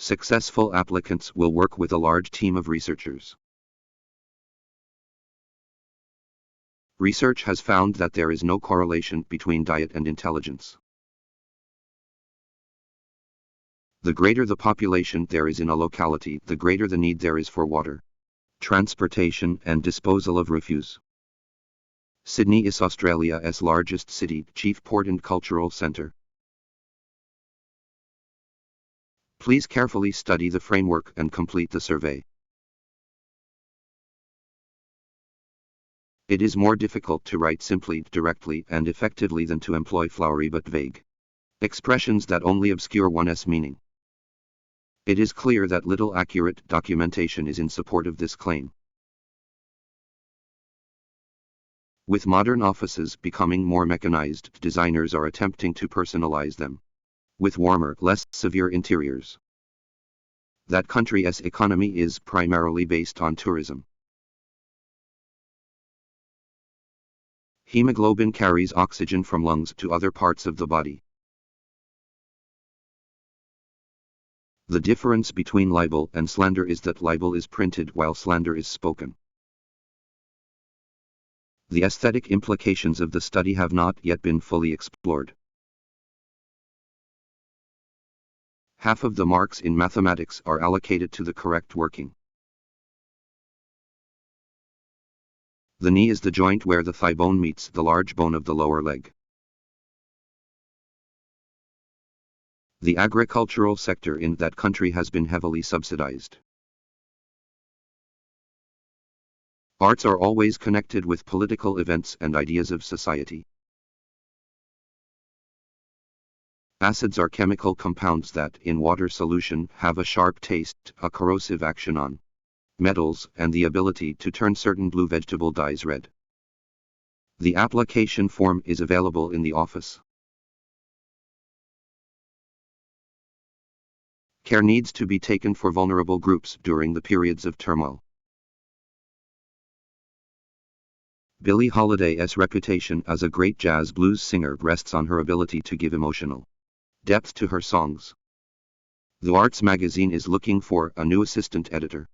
Successful applicants will work with a large team of researchers. Research has found that there is no correlation between diet and intelligence. The greater the population there is in a locality, the greater the need there is for water, transportation, and disposal of refuse. Sydney is Australia's largest city, chief port and cultural centre. Please carefully study the framework and complete the survey. It is more difficult to write simply, directly, and effectively than to employ flowery but vague expressions that only obscure one's meaning. It is clear that little accurate documentation is in support of this claim. With modern offices becoming more mechanized, designers are attempting to personalize them with warmer, less severe interiors. That country's economy is primarily based on tourism. Hemoglobin carries oxygen from lungs to other parts of the body. The difference between libel and slander is that libel is printed while slander is spoken. The aesthetic implications of the study have not yet been fully explored. Half of the marks in mathematics are allocated to the correct working. The knee is the joint where the thigh bone meets the large bone of the lower leg. The agricultural sector in that country has been heavily subsidized. Arts are always connected with political events and ideas of society. Acids are chemical compounds that, in water solution, have a sharp taste, a corrosive action on metals, and the ability to turn certain blue vegetable dyes red. The application form is available in the office. Care needs to be taken for vulnerable groups during the periods of turmoil. Billie Holiday's reputation as a great jazz blues singer rests on her ability to give emotional depth to her songs. The Arts magazine is looking for a new assistant editor.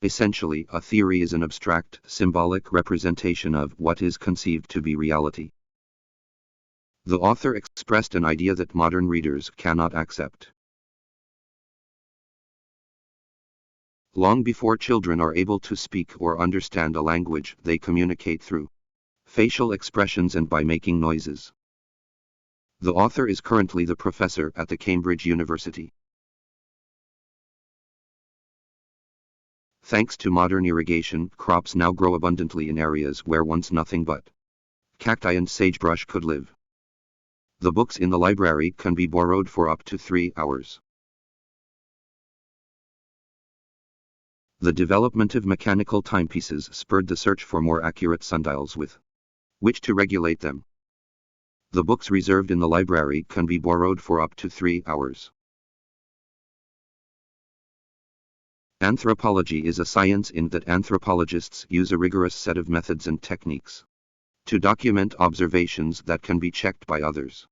Essentially, a theory is an abstract, symbolic representation of what is conceived to be reality. The author expressed an idea that modern readers cannot accept. Long before children are able to speak or understand a language, they communicate through facial expressions and by making noises. The author is currently the professor at the Cambridge University. Thanks to modern irrigation, crops now grow abundantly in areas where once nothing but cacti and sagebrush could live. The books in the library can be borrowed for up to 3 hours. The development of mechanical timepieces spurred the search for more accurate sundials with which to regulate them. The books reserved in the library can be borrowed for up to 3 hours. Anthropology is a science in that anthropologists use a rigorous set of methods and techniques to document observations that can be checked by others.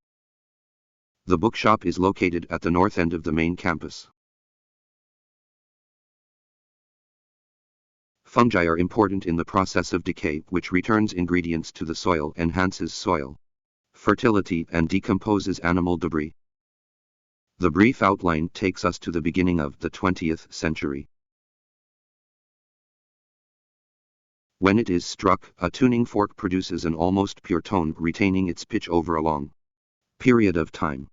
The bookshop is located at the north end of the main campus. Fungi are important in the process of decay, which returns ingredients to the soil, enhances soil fertility, and decomposes animal debris. The brief outline takes us to the beginning of the 20th century. When it is struck, a tuning fork produces an almost pure tone, retaining its pitch over a long period of time.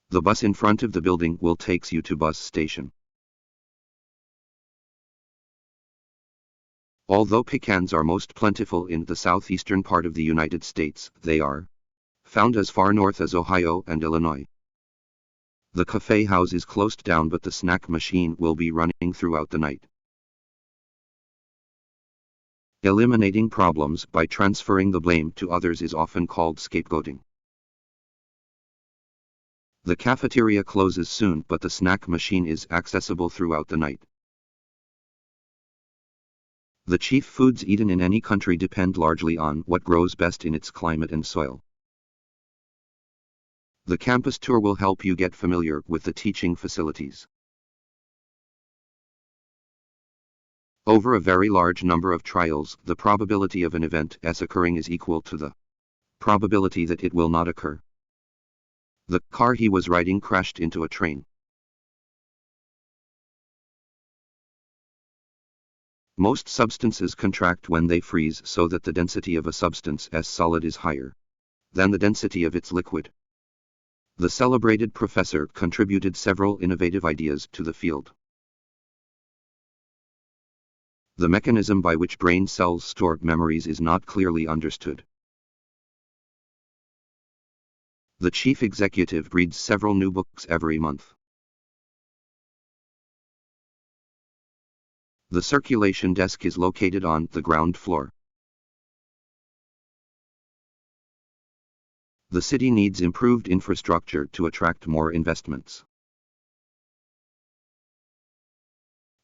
The bus in front of the building will take you to bus station. Although pecans are most plentiful in the southeastern part of the United States, they are found as far north as Ohio and Illinois. The cafe house is closed down, but the snack machine will be running throughout the night. Eliminating problems by transferring the blame to others is often called scapegoating. The cafeteria closes soon, but the snack machine is accessible throughout the night. The chief foods eaten in any country depend largely on what grows best in its climate and soil. The campus tour will help you get familiar with the teaching facilities. Over a very large number of trials, the probability of an event as occurring is equal to the probability that it will not occur. The car he was riding crashed into a train. Most substances contract when they freeze so that the density of a substance as solid is higher than the density of its liquid. The celebrated professor contributed several innovative ideas to the field. The mechanism by which brain cells store memories is not clearly understood. The chief executive reads several new books every month. The circulation desk is located on the ground floor. The city needs improved infrastructure to attract more investments.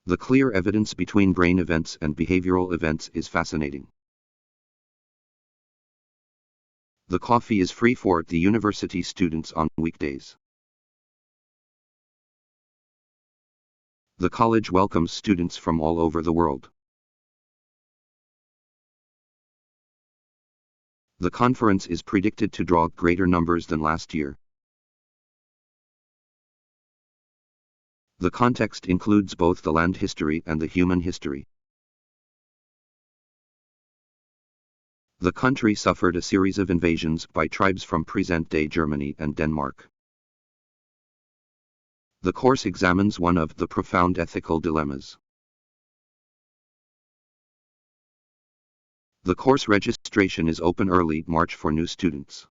The clear evidence between brain events and behavioral events is fascinating. The coffee is free for the university students on weekdays. The college welcomes students from all over the world. The conference is predicted to draw greater numbers than last year. The context includes both the land history and the human history. The country suffered a series of invasions by tribes from present-day Germany and Denmark. The course examines one of the profound ethical dilemmas. The course registration is open early March for new students.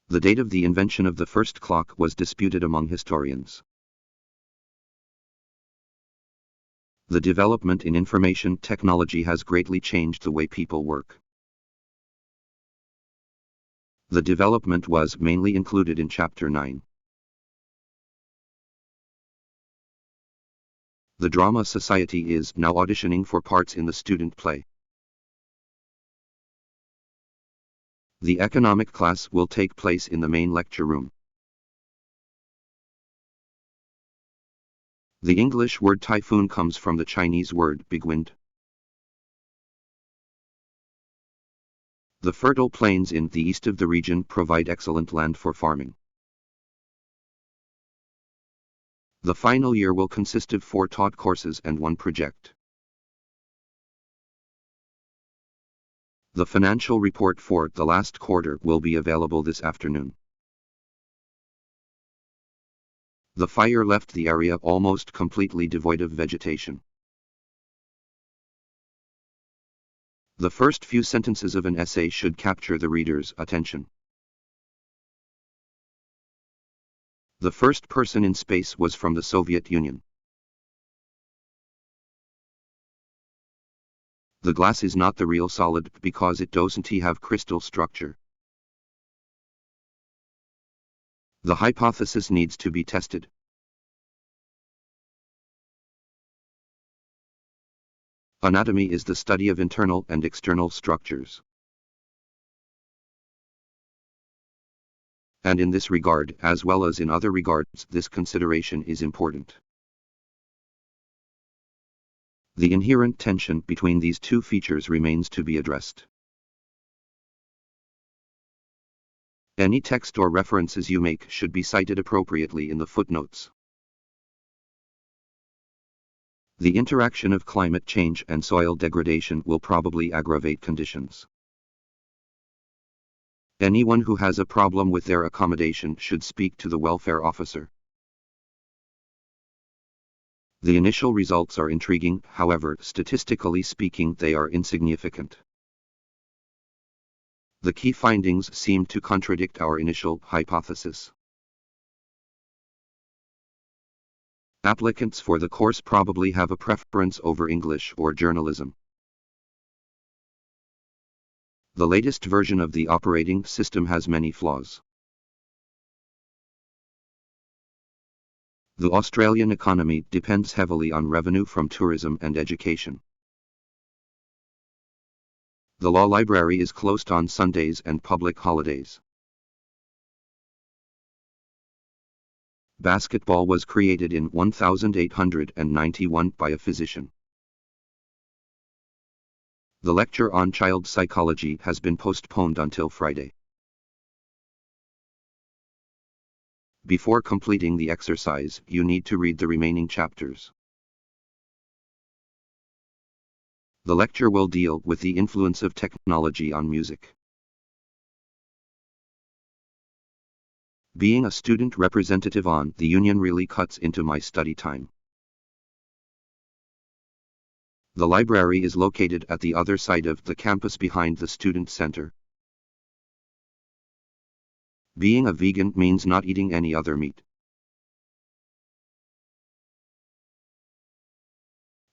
The date of the invention of the first clock was disputed among historians. The development in information technology has greatly changed the way people work. The development was mainly included in Chapter 9. The Drama Society is now auditioning for parts in the student play. The economic class will take place in the main lecture room. The English word typhoon comes from the Chinese word big wind. The fertile plains in the east of the region provide excellent land for farming. The final year will consist of 4 taught courses and 1 project. The financial report for the last quarter will be available this afternoon. The fire left the area almost completely devoid of vegetation. The first few sentences of an essay should capture the reader's attention. The first person in space was from the Soviet Union. The glass is not the real solid because it doesn't have crystal structure. The hypothesis needs to be tested. Anatomy is the study of internal and external structures. And in this regard, as well as in other regards, this consideration is important. The inherent tension between these two features remains to be addressed. Any text or references you make should be cited appropriately in the footnotes. The interaction of climate change and soil degradation will probably aggravate conditions. Anyone who has a problem with their accommodation should speak to the welfare officer. The initial results are intriguing, however, statistically speaking, they are insignificant. The key findings seem to contradict our initial hypothesis. Applicants for the course probably have a preference over English or journalism. The latest version of the operating system has many flaws. The Australian economy depends heavily on revenue from tourism and education. The law library is closed on Sundays and public holidays. Basketball was created in 1891 by a physician. The lecture on child psychology has been postponed until Friday. Before completing the exercise, you need to read the remaining chapters. The lecture will deal with the influence of technology on music. Being a student representative on the union really cuts into my study time. The library is located at the other side of the campus behind the student center. Being a vegan means not eating any other meat.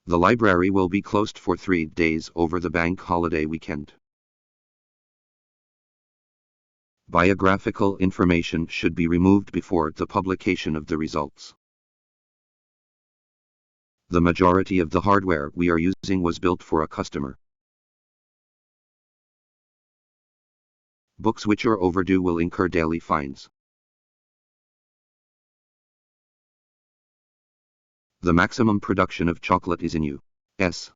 The library will be closed for 3 days over the bank holiday weekend. Biographical information should be removed before the publication of the results. The majority of the hardware we are using was built for a customer. Books which are overdue will incur daily fines. The maximum production of chocolate is in U.S.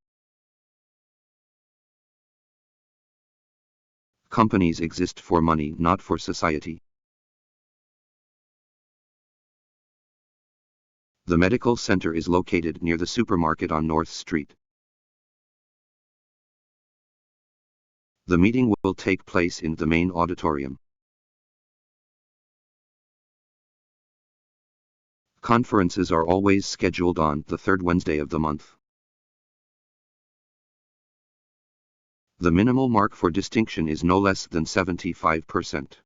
Companies exist for money, not for society. The medical center is located near the supermarket on North Street. The meeting will take place in the main auditorium. Conferences are always scheduled on the third Wednesday of the month. The minimal mark for distinction is no less than 75%.